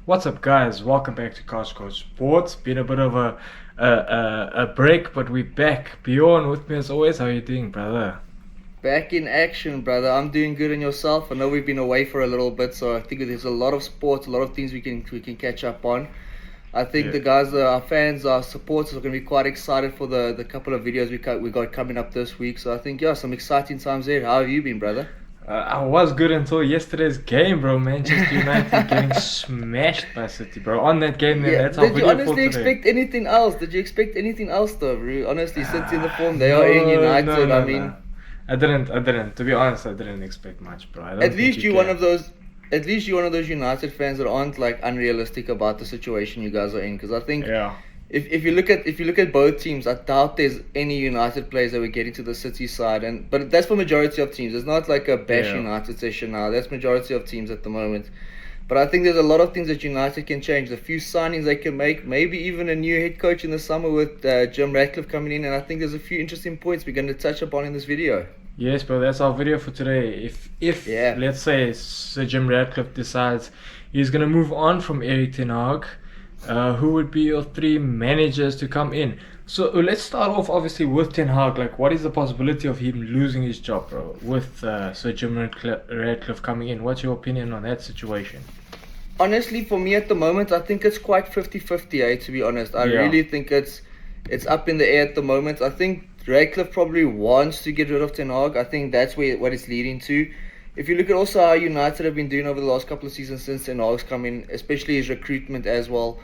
What's up, guys? Welcome back to Couch Coach Sports. Been a bit of a break, but we're back. Bjorn with me as always. How are you doing, brother? Back in action, brother. I'm doing good, and yourself? I know we've been away for a little bit, so I think there's a lot of sports, a lot of things we can catch up on. I think the guys, our fans, our supporters are going to be quite excited for the couple of videos we got coming up this week. So I think some exciting times there. How have you been, brother? I was good until yesterday's game, bro. Manchester United getting smashed by City, bro. On that game, then that's our Did you video for honestly today. expect anything else? Did you expect anything else, though, bro? Honestly, City in the form they are in United. No. I didn't. To be honest, I didn't expect much, bro. I don't At think least you you're can. one of those. At least you're one of those United fans that aren't like unrealistic about the situation you guys are in. Because I think Yeah. if you look at both teams, I doubt there's any United players that were getting to the City side. But that's for majority of teams. It's not like a bash Yeah. United session now. That's majority of teams at the moment. But I think there's a lot of things that United can change. The few signings they can make, maybe even a new head coach in the summer with Jim Ratcliffe coming in. And I think there's a few interesting points we're going to touch upon in this video. Yes, bro, that's our video for today. If Yeah. let's say Sir Jim Ratcliffe decides he's gonna move on from Erik Ten Hag, who would be your three managers to come in? So let's start off obviously with Ten Hag. Like, what is the possibility of him losing his job, bro, with Sir Jim Ratcliffe coming in? What's your opinion on that situation? Honestly, for me at the moment, I think it's quite 50-50, to be honest. I Yeah. really think it's up in the air at the moment. I think Ratcliffe probably wants to get rid of Ten Hag. I think that's what it's leading to. If you look at also how United have been doing over the last couple of seasons since Ten Hag's come in, especially his recruitment as well,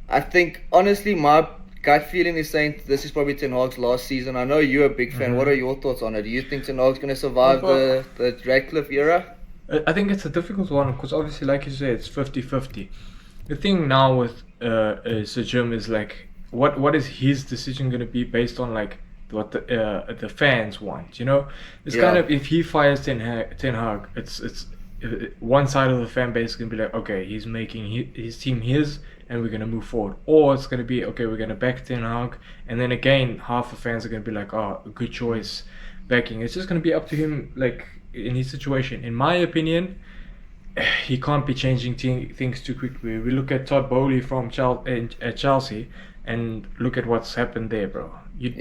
I think, honestly, my gut feeling is saying this is probably Ten Hag's last season. I know you're a big fan. What are your thoughts on it? Do you think Ten Hag's going to survive the Ratcliffe era? I think it's a difficult one because obviously, like you said, it's 50-50. The thing now with Sir Jim is like, what is his decision going to be based on like what the fans want? You know, it's kind of, if he fires Ten Hag, it's one side of the fan base is going to be like, okay, he's making his team his, and we're going to move forward. Or it's going to be, okay, we're going to back Ten Hag, and then again, half the fans are going to be like, oh, good choice, backing. It's just going to be up to him, like, in his situation. In my opinion, he can't be changing things too quickly. We look at Todd Bowley from Chelsea, and look at what's happened there, bro.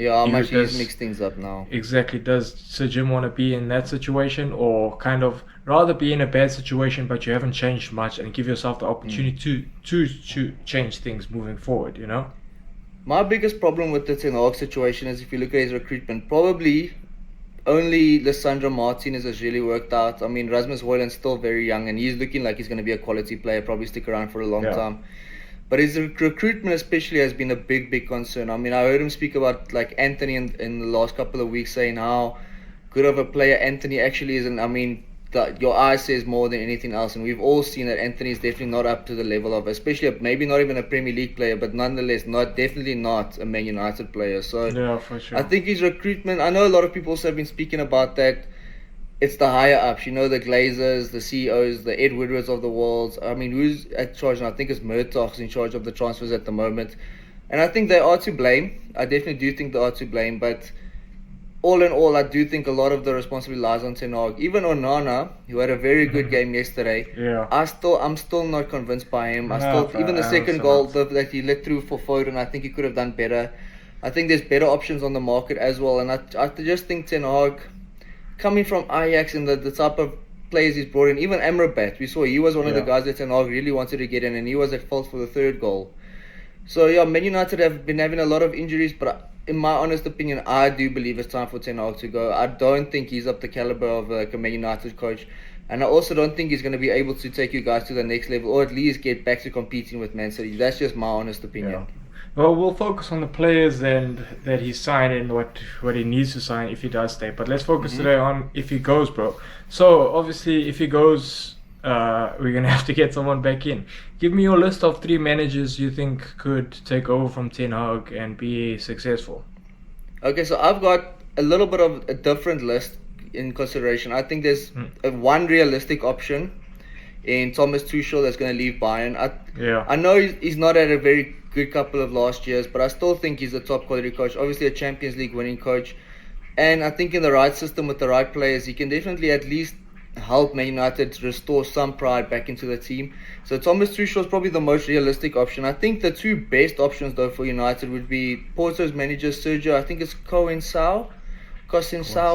How much he's mixed things up now. Exactly. Does Sir Jim want to be in that situation, or kind of rather be in a bad situation but you haven't changed much and give yourself the opportunity to change things moving forward, you know? My biggest problem with the Ten Hag situation is if you look at his recruitment, probably only Lissandro Martinez has really worked out. I mean, Rasmus Højlund's still very young and he's looking like he's going to be a quality player, probably stick around for a long time. But his recruitment especially has been a big concern. I mean, I heard him speak about like Anthony in the last couple of weeks, saying how good of a player Anthony actually is. And I mean, your eye says more than anything else. And we've all seen that Anthony is definitely not up to the level of, especially maybe not even a Premier League player, but nonetheless, definitely not a Man United player. So yeah, for sure. I think his recruitment, I know a lot of people also have been speaking about that. It's the higher ups, you know, the Glazers, the CEOs, the Ed Woodwards of the world. I mean, who's at charge now? I think it's Murtaugh's in charge of the transfers at the moment. And I think they are to blame. I definitely do think they are to blame. But all in all, I do think a lot of the responsibility lies on Ten Hag. Even Onana, who had a very good game yesterday, I'm still not convinced by him. Even the second goal that he let through for Foden, I think he could have done better. I think there's better options on the market as well. And I just think Ten Hag, coming from Ajax and the type of players he's brought in, even Amrabat, we saw he was one of the guys that Ten Hag really wanted to get in, and he was at fault for the third goal. So yeah, Man United have been having a lot of injuries, but in my honest opinion, I do believe it's time for Ten Hag to go. I don't think he's up the caliber of a Man United coach, and I also don't think he's going to be able to take you guys to the next level, or at least get back to competing with Man City. That's just my honest opinion. Yeah. Well, we'll focus on the players and that he signed and what he needs to sign if he does stay. But let's focus today on if he goes, bro. So obviously, if he goes, we're gonna have to get someone back in. Give me your list of 3 managers you think could take over from Ten Hag and be successful. Okay, so I've got a little bit of a different list in consideration. I think there's one realistic option in Thomas Tuchel that's going to leave Bayern. I know he's not had a very good couple of last years, but I still think he's a top quality coach. Obviously a Champions League winning coach, and I think in the right system with the right players, he can definitely at least help Man United restore some pride back into the team. So Thomas Tuchel is probably the most realistic option. I think the two best options though for United would be Porto's manager Sergio. I think it's Conceição,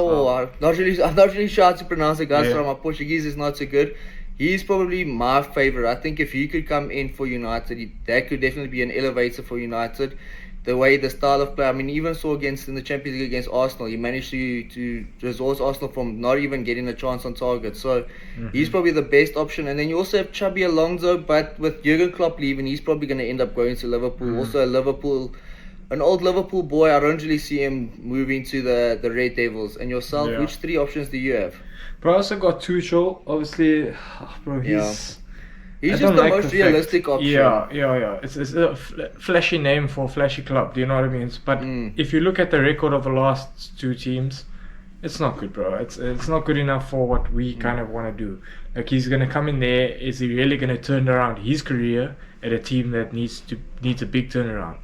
or I'm not really sure how to pronounce it, guys. Yeah. So my Portuguese is not so good. He's probably my favorite. I think if he could come in for United, that could definitely be an elevator for United. The way, the style of play. I mean, even saw in the Champions League against Arsenal, he managed to resource Arsenal from not even getting a chance on target. So he's probably the best option. And then you also have Xabi Alonso, but with Jurgen Klopp leaving, he's probably going to end up going to Liverpool. Also an old Liverpool boy. I don't really see him moving to the Red Devils. And yourself, Yeah. which three options do you have? Bro, I also got Tuchel. Obviously, bro, he's He's I just don't the like most fact- realistic option. Yeah. It's a flashy name for a flashy club. Do you know what I mean? But if you look at the record of the last two teams, it's not good, bro. It's not good enough for what we kind of want to do. Like, he's gonna come in there. Is he really gonna turn around his career at a team that needs a big turnaround?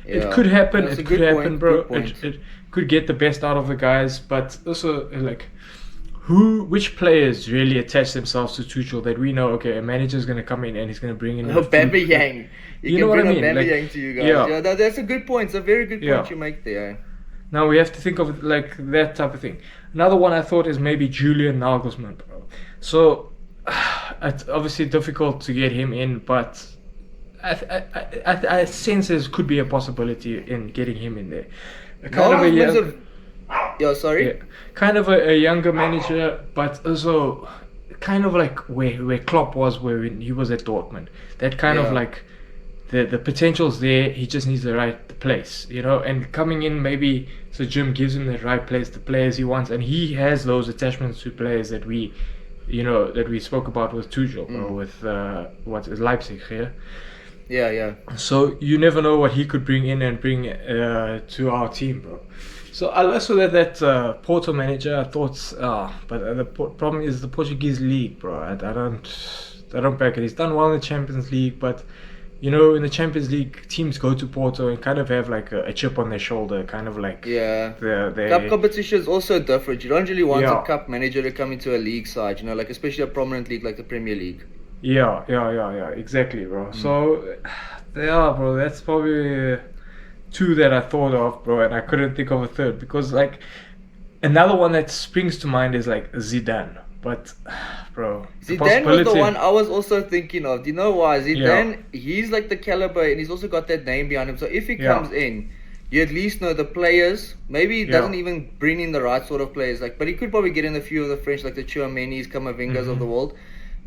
It Yeah. could happen. That's a It could good happen, point, bro. good point. It could get the best out of the guys, but also like, which players really attach themselves to Tuchel that we know? Okay, a manager's gonna come in and he's gonna bring in. Aubameyang. You know what I mean? Aubameyang Like, to you guys. yeah. Yeah, that's a good point. It's a very good point Yeah. you make there. Now we have to think of it like that type of thing. Another one I thought is maybe Julian Nagelsmann, bro. So it's obviously difficult to get him in, but I sense there could be a possibility in getting him in there. Sorry. Kind of a younger manager, but also kind of like where Klopp was when he was at Dortmund. That kind of Yeah. like the potential's there. He just needs the right place, you know. And coming in, maybe so Jim gives him the right place, the players he wants, and he has those attachments to players that we spoke about with Tuchel, or with what is Leipzig here. Yeah. So you never know what he could bring in and bring to our team, bro. So I also that Porto manager, I thought, but the problem is the Portuguese league, bro. I don't back it. He's done well in the Champions League, but you know, in the Champions League, teams go to Porto and kind of have like a chip on their shoulder, kind of like Cup competition is also different. You don't really want Yeah. a cup manager to come into a league side, you know, like especially a prominent league like the Premier League. Yeah, exactly, bro. So, bro, that's probably two that I thought of, bro, and I couldn't think of a third because, like, another one that springs to mind is like Zidane, but, bro, Zidane was the one I was also thinking of. Do you know why? Zidane, he's like the caliber, and he's also got that name behind him. So if he comes in, you at least know the players. Maybe he doesn't even bring in the right sort of players, like, but he could probably get in a few of the French, like the Tchouaménis, Camavingas of the world.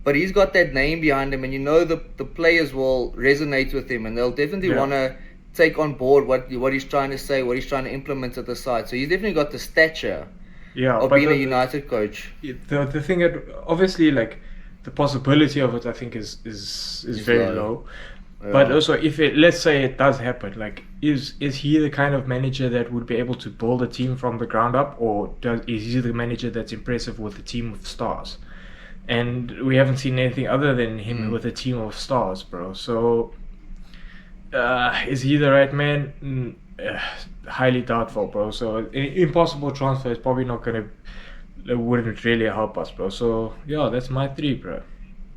But he's got that name behind him, and you know the players will resonate with him, and they'll definitely want to take on board what he's trying to say, what he's trying to implement at the side. So he's definitely got the stature of being a United coach. The thing that obviously, like, the possibility of it, I think is very low. Yeah. But also, if let's say it does happen, like, is he the kind of manager that would be able to build a team from the ground up, or is he the manager that's impressive with a team of stars? And we haven't seen anything other than him with a team of stars, bro. So, is he the right man? Highly doubtful, bro. So, an impossible transfer is probably not wouldn't really help us, bro. So, yeah, that's my three, bro.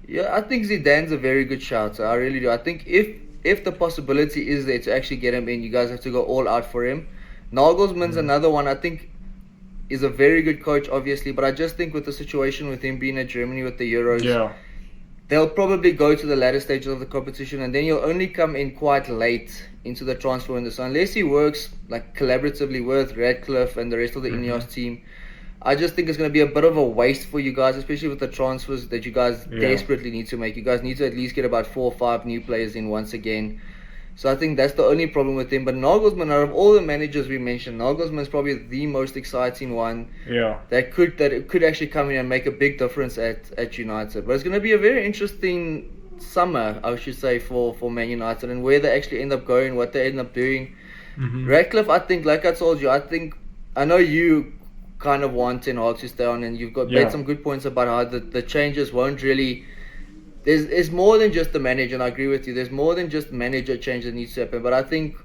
Yeah, I think Zidane's a very good shout. I really do. I think if the possibility is there to actually get him in, you guys have to go all out for him. Nagelsmann's another one. I think is a very good coach, obviously, but I just think with the situation with him being at Germany with the Euros, they'll probably go to the latter stages of the competition, and then he'll only come in quite late into the transfer window. So unless he works like collaboratively with Ratcliffe and the rest of the INEOS team, I just think it's going to be a bit of a waste for you guys, especially with the transfers that you guys desperately need to make. You guys need to at least get about 4 or 5 new players in once again. So I think that's the only problem with him. But Nagelsmann, out of all the managers we mentioned, Nagelsmann is probably the most exciting one. That could actually come in and make a big difference at United. But it's going to be a very interesting summer, I should say, for Man United, and where they actually end up going, what they end up doing. Ratcliffe, I think, like I told you, I know you kind of want Ten Hag to stay on, and you've made some good points about how the changes won't really. There's more than just the manager, and I agree with you. There's more than just manager change that needs to happen. But I think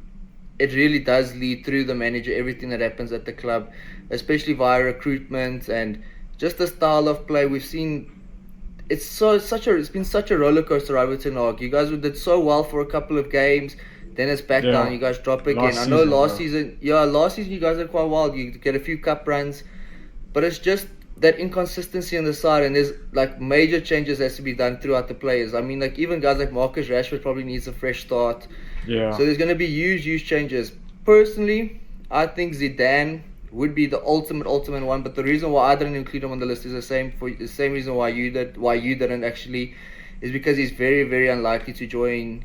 it really does lead through the manager, everything that happens at the club, especially via recruitment and just the style of play we've seen. It's been such a roller coaster ride with Ten Hag. You guys did so well for a couple of games, then it's back down. You guys drop again. I know last season you guys did quite well. You get a few cup runs, but it's just that inconsistency on the side, and there's like major changes has to be done throughout the players. I mean, like even guys like Marcus Rashford probably needs a fresh start. Yeah. So there's going to be huge changes. Personally, I think Zidane would be the ultimate one, but the reason why I didn't include him on the list is the same reason why you didn't actually, is because he's very unlikely to join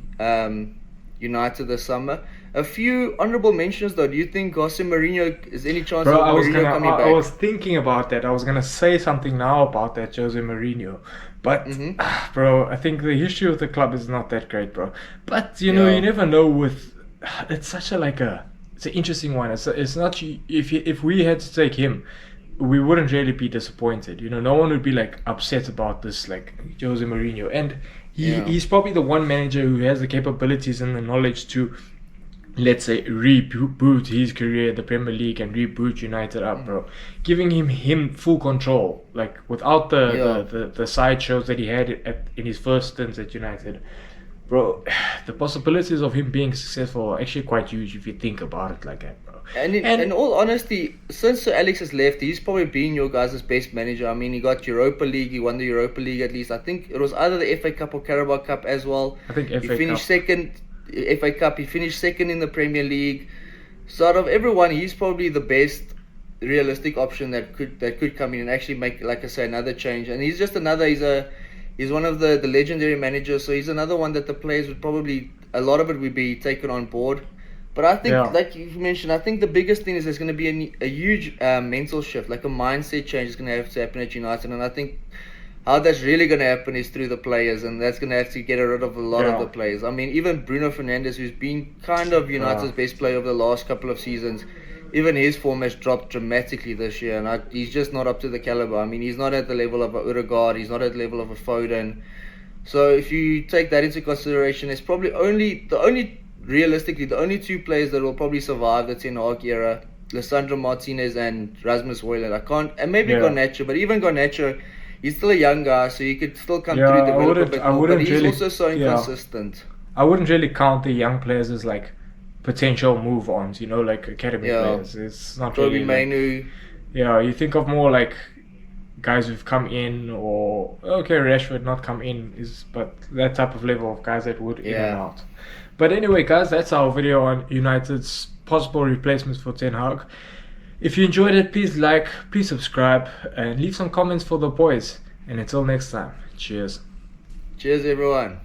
United this summer. A few honorable mentions though. Do you think Jose Mourinho is any chance of Mourinho coming back? I was thinking about that. I was gonna say something now about that Jose Mourinho, but bro, I think the history of the club is not that great, bro. But you know, you never know. It's such it's an interesting one. It's not if we had to take him, we wouldn't really be disappointed. You know, no one would be like upset about this, like Jose Mourinho, and he's probably the one manager who has the capabilities and the knowledge to, let's say, reboot his career at the Premier League and reboot United up, bro. Giving him full control, like without the sideshows that he had in his first stint at United. Bro, the possibilities of him being successful are actually quite huge if you think about it like that, bro. And in all honesty, since Sir Alex has left, he's probably been your guys' best manager. I mean, he got Europa League, he won the Europa League at least. I think it was either the FA Cup or Carabao Cup as well. I think he finished second. FA Cup, he finished second in the Premier League. So out of everyone, he's probably the best realistic option that could come in and actually make, like I say, another change. And he's just another. He's one of the legendary managers. So he's another one that the players would probably, a lot of it would be taken on board. But I think, like you mentioned, I think the biggest thing is there's going to be a huge mental shift, like a mindset change is going to have to happen at United. And I think how that's really going to happen is through the players, and that's going to have to get rid of a lot of the players. I mean, even Bruno Fernandes, who's been kind of United's best player over the last couple of seasons, even his form has dropped dramatically this year, and he's just not up to the caliber. I mean, he's not at the level of a Odegaard, he's not at the level of a Foden. So if you take that into consideration, it's probably realistically the only two players that will probably survive the Ten Hag era: Lisandro Martinez and Rasmus Højlund. And maybe Garnacho, but even Garnacho, he's still a young guy, so he could still come through, develop a bit more, but he's also so inconsistent. I wouldn't really count the young players as like potential move-ons, you know, like academy players. It's not really Manu. You think of more like guys who've come in, or Rashford not come in, but that type of level of guys that would in and out. But anyway, guys, that's our video on United's possible replacements for Ten Hag. If you enjoyed it, please like, please subscribe, and leave some comments for the boys. And until next time, cheers. Cheers, everyone.